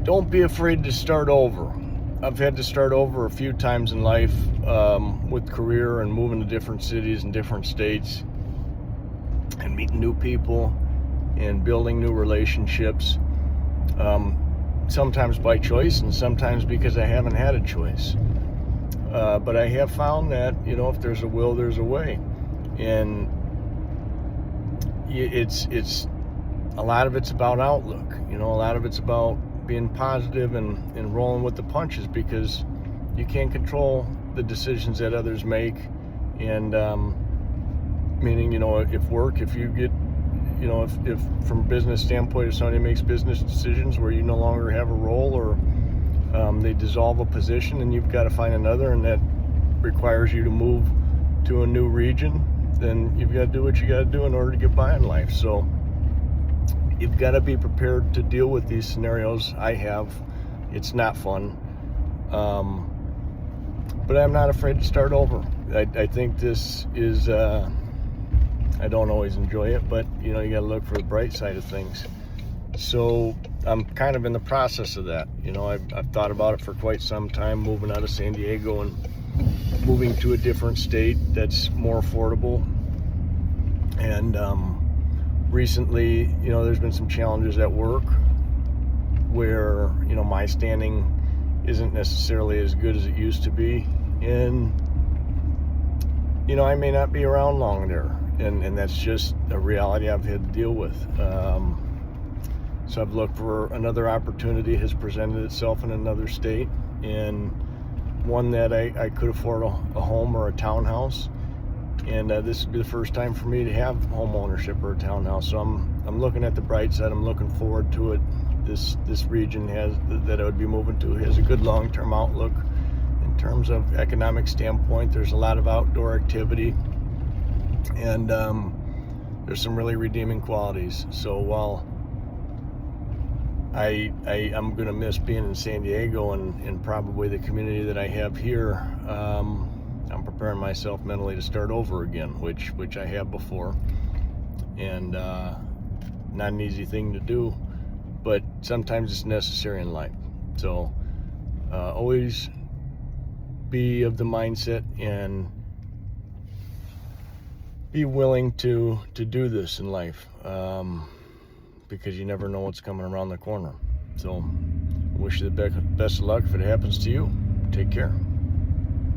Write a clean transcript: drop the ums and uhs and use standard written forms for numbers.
don't be afraid to start over. I've had to start over a few times in life with career and moving to different cities and different states and meeting new people and building new relationships, sometimes by choice and sometimes because I haven't had a choice. But I have found that, if there's a will, there's a way. And it's a lot of it's about outlook. A lot of it's about being positive and rolling with the punches, because you can't control the decisions that others make. And meaning, if you get, if from a business standpoint, if somebody makes business decisions where you no longer have a role, or they dissolve a position and you've got to find another, and that requires you to move to a new region, then you've got to do what you got to do in order to get by in life. So you've got to be prepared to deal with these scenarios. I have. It's not fun. But I'm not afraid to start over. I think this is, I don't always enjoy it, but you got to look for the bright side of things. So I'm kind of in the process of that. I've thought about it for quite some time, moving out of San Diego and moving to a different state that's more affordable. And recently, there's been some challenges at work where, my standing isn't necessarily as good as it used to be. And, I may not be around long there. And that's just a reality I've had to deal with. So I've looked for another opportunity, has presented itself in another state, and one that I could afford a home or a townhouse. And this would be the first time for me to have home ownership or a townhouse. So I'm looking at the bright side. I'm looking forward to it. This region that I would be moving to has a good long-term outlook in terms of economic standpoint. There's a lot of outdoor activity, and there's some really redeeming qualities. So while I'm going to miss being in San Diego and probably the community that I have here, I'm preparing myself mentally to start over again, which I have before. And not an easy thing to do, but sometimes it's necessary in life. So always be of the mindset and be willing to do this in life, because you never know what's coming around the corner. So I wish you the best of luck if it happens to you. Take care.